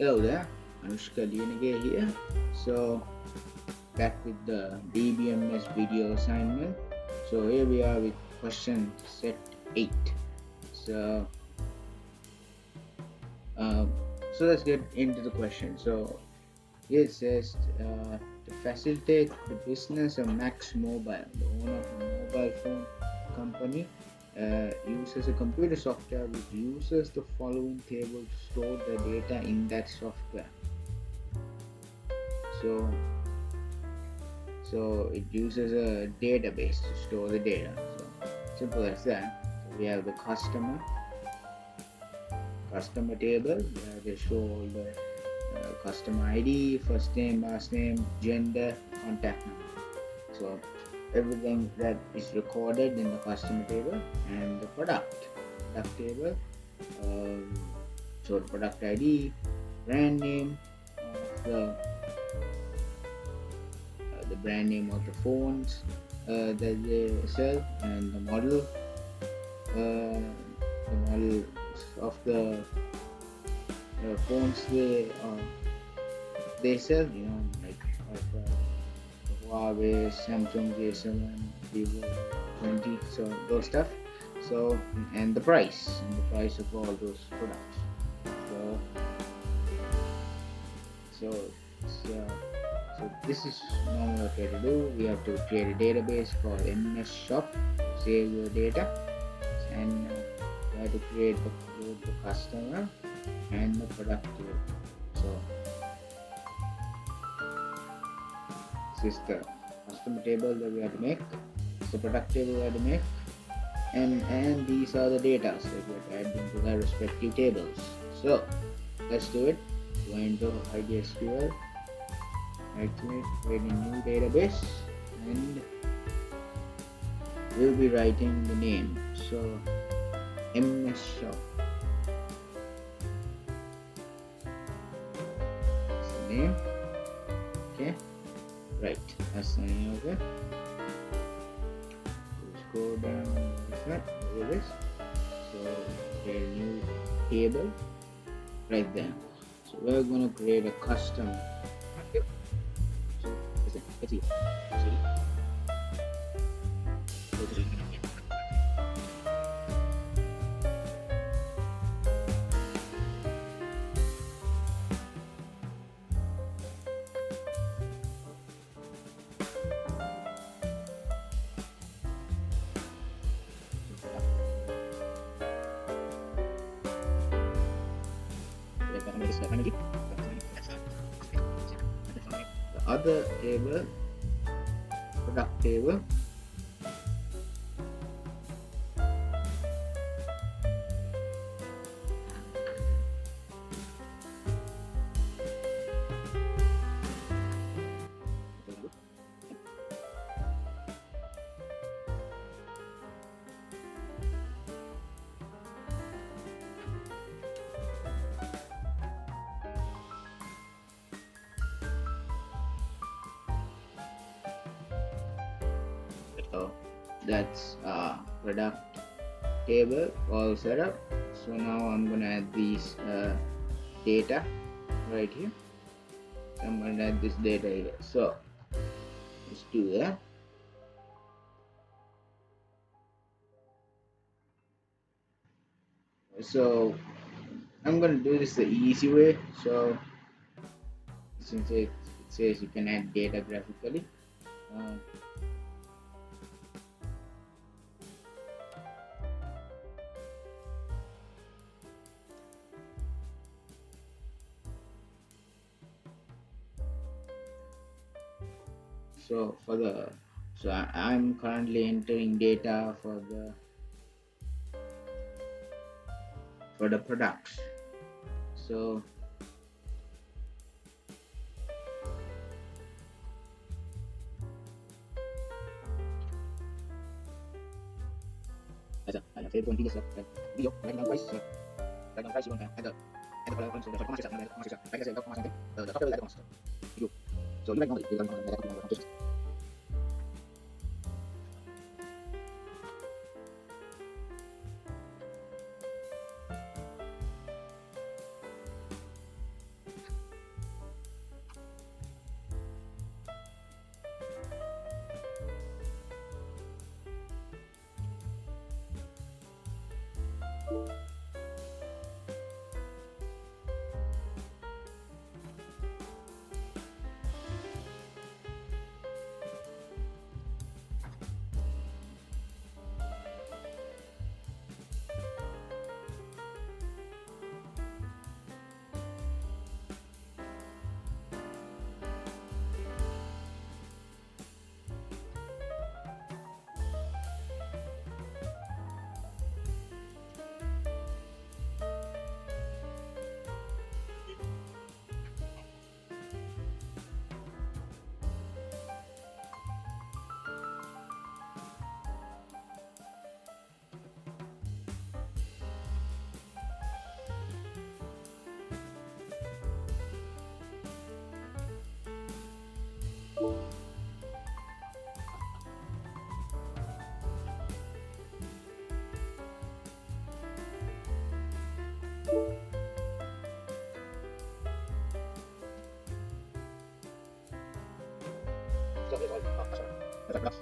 Hello there, Anushka Lienige here. So, back with the DBMS video assignment. So, here we are with question set 8. So, uh, let's get into the question. So, here it says to facilitate the business of Max Mobile, the owner of a mobile phone company, uses a computer software which uses the following table to store the data in that software. So it uses a database to store the data. So simple as that. So we have the customer table where they show all the customer ID, first name, last name, gender, contact number. So everything that is recorded in the customer table, and the product table. So the product ID, brand name of the brand name of the phones that they sell, and the model of the phones they sell, like Huawei, Samsung J7, Vivo 20, so those stuff. So, and the price of all those products. So this is normal okay to do. We have to create a database called MS Shop to save your data, and we have to create the customer and the product table. So this is the customer table that we have to make. It's the product table we have to make, and these are the data that we have to add into their respective tables. So let's do it. Go into IDSQL, right-click, create a new database, and we'll be writing the name. So MS Shop. That's the name. Okay, right. That's the name of it. Let's go down this one. There it is. So create a new table right there. So we're going to create a custom. So let's see. The other table, product table, so that's product table all set up. So now I'm gonna add these data right here. I'm gonna add this data here. So let's do that. So I'm gonna do this the easy way. So since it says you can add data graphically, so I'm currently entering data for the products. So as I have said in previous video, right now price, you want to add the color so the comma is like I said, the comma something, the top level comma you. So you right now you learn the comma.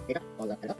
data, all that.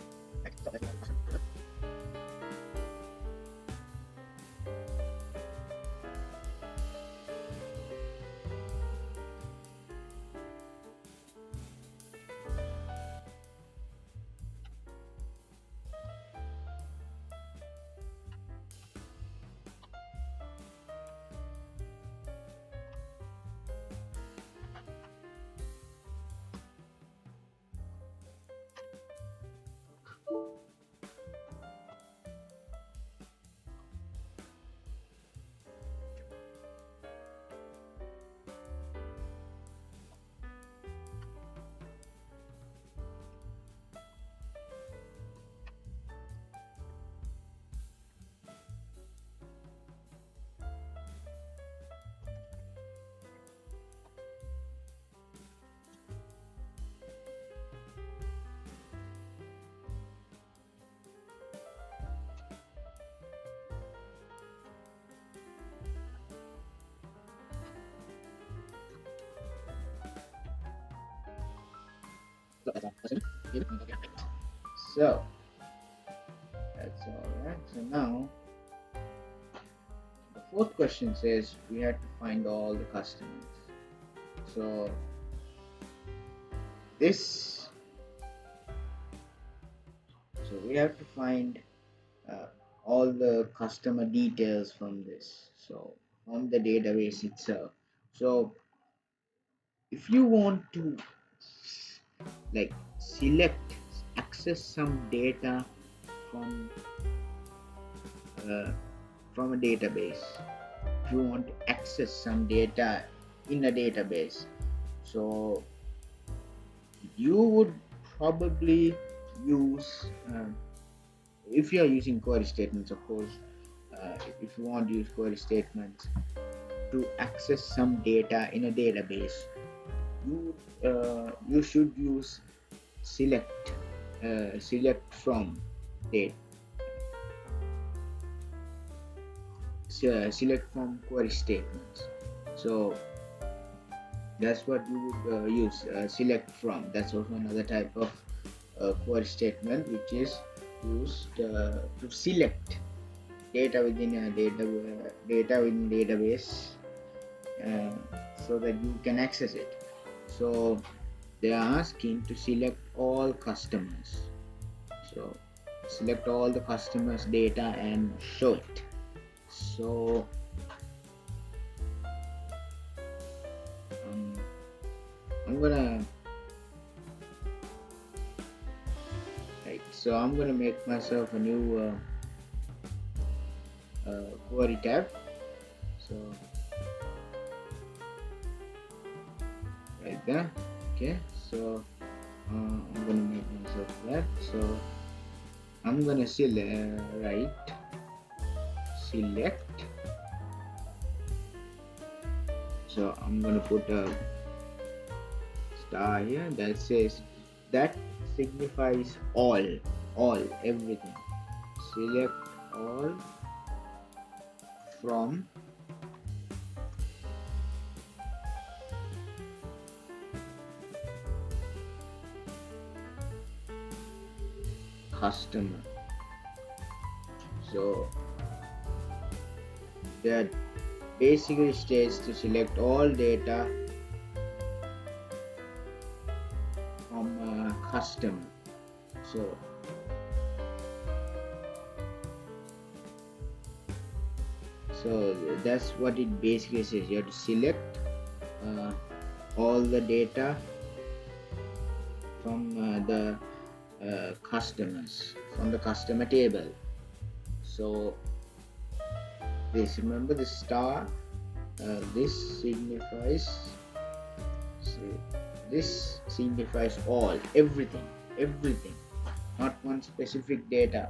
So that's all right. So now the fourth question says we had to find all the customers. So this, so we have to find all the customer details from this. So from the database itself. So if you want to like select access some data from uh, from a database, if you want to access some data in a database, so you would probably use if you are using query statements, of course. If you want to use query statements to access some data in a database, you should use select from date select from query statements. So that's what you would use select from. That's also another type of query statement which is used to select data within a data within database so that you can access it. So they are asking to select all customers. So select all the customers data and show it. So I'm gonna make myself a new query tab. So right there. Okay, so I'm gonna make myself that. So I'm gonna select select. So I'm gonna put a star here that says that signifies all, everything. Select all from customer. So that basically states to select all data from a customer. So that's what it basically says. You have to select all the data from the customers from the customer table. So this, remember the star, this signifies all, everything, not one specific data,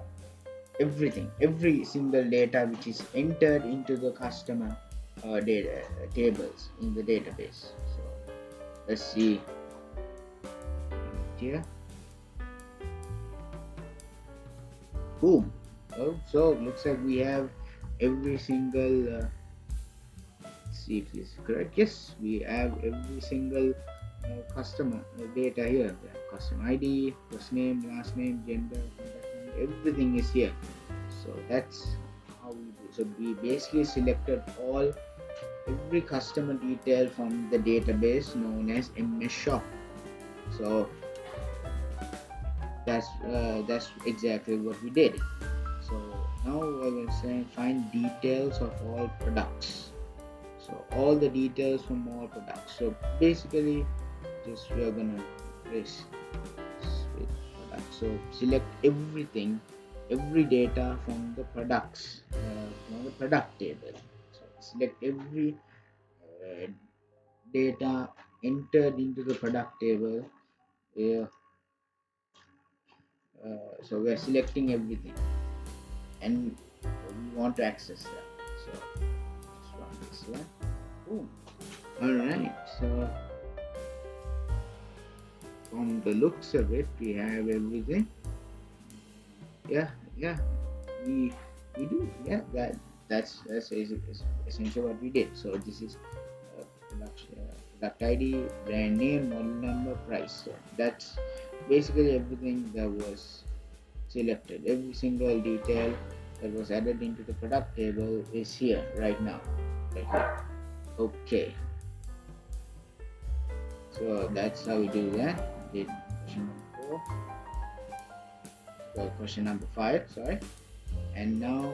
everything, every single data which is entered into the customer data tables in the database. So let's see here. Boom. So looks like we have every single let's see if this is correct. Yes, we have every single customer data here. We have customer ID, first name, last name, gender, contact number, everything is here. So that's how we do. So we basically selected every customer detail from the database known as MS Shop. So that's exactly what we did. So now we're going to say find details of all products. So all the details from all products. So basically, just we're gonna press switch product. So select everything, every data from the products, from the product table. So select every uh, data entered into the product table. Uh, so we're selecting everything, and we want to access that. So just run this one. Boom. All right. So from the looks of it, we have everything. Yeah, yeah, we do. Yeah, that's essentially what we did. So this is product ID, brand name, model number, price. So that's basically everything that was selected. Every single detail that was added into the product table is here right now. Right here. Okay. So that's how we do that. Did question number 4. So question number 5. Sorry. And now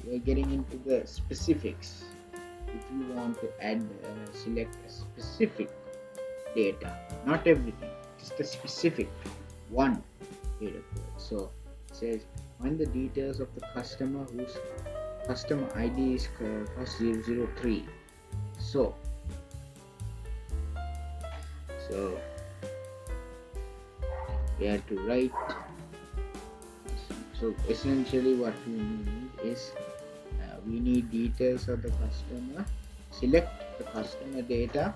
we're getting into the specifics. If you want to add select a specific data, not everything, just a specific one data code. So it says find the details of the customer whose customer ID is cost 003. So we have to write. So essentially what we need is we need details of the customer. Select the customer data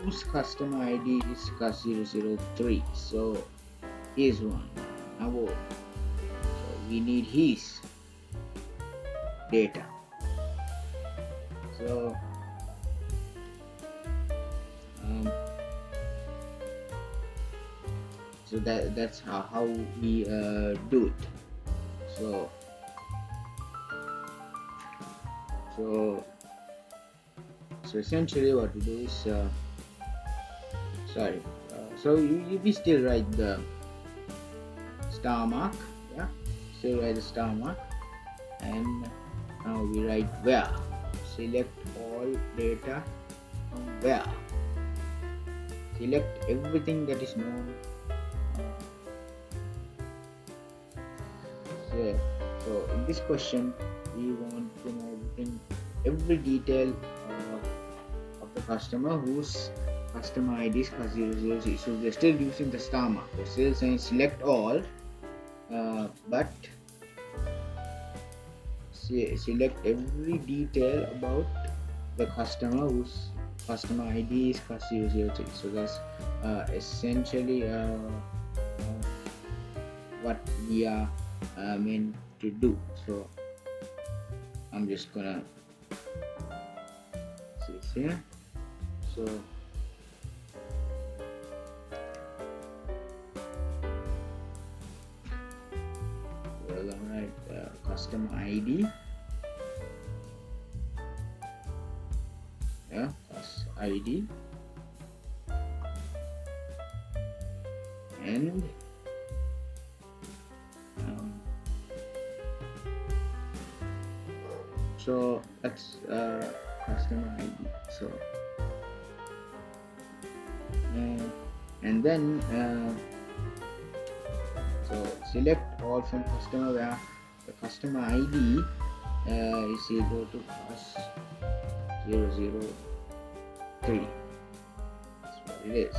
whose customer ID is CUS003. So here's one. Now so we need his data. So so that's how we do it. So essentially what we do is so we still write the star mark, yeah, still write the star mark, and now we write where. Select all data from where. Select everything that is known. So in this question we want to know every detail of the customer whose customer ID is CUS003. So we're still using the star mark. We're still saying select all, but select every detail about the customer whose customer ID is CUS003. So that's essentially what we are meant to do. So I'm just gonna see this here. So we're gonna write customer ID, yeah, cus ID, and so that's customer ID. So and then so select all from customer where the customer ID is equal to CUS003. That's what it is,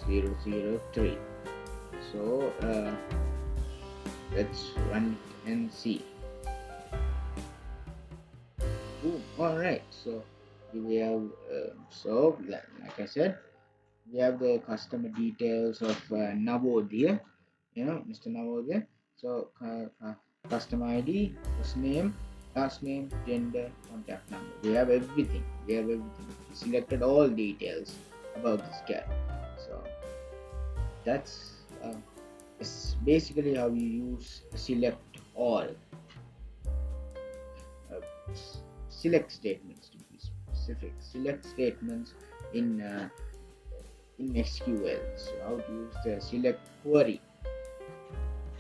CUS003. So let's run it and see. Boom. All right, so we have so like I said, we have the customer details of Navod here, you know, Mr. Navod here. So customer ID, first name, last name, gender, contact number. We have everything. We selected all details about this cat. So that's it's basically how you use select all. uh, Select statements, to be specific. Select statements in SQL. So how to use the select query.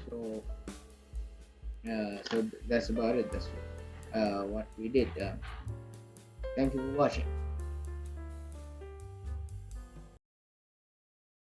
So that's about it. That's what we did. Thank you for watching.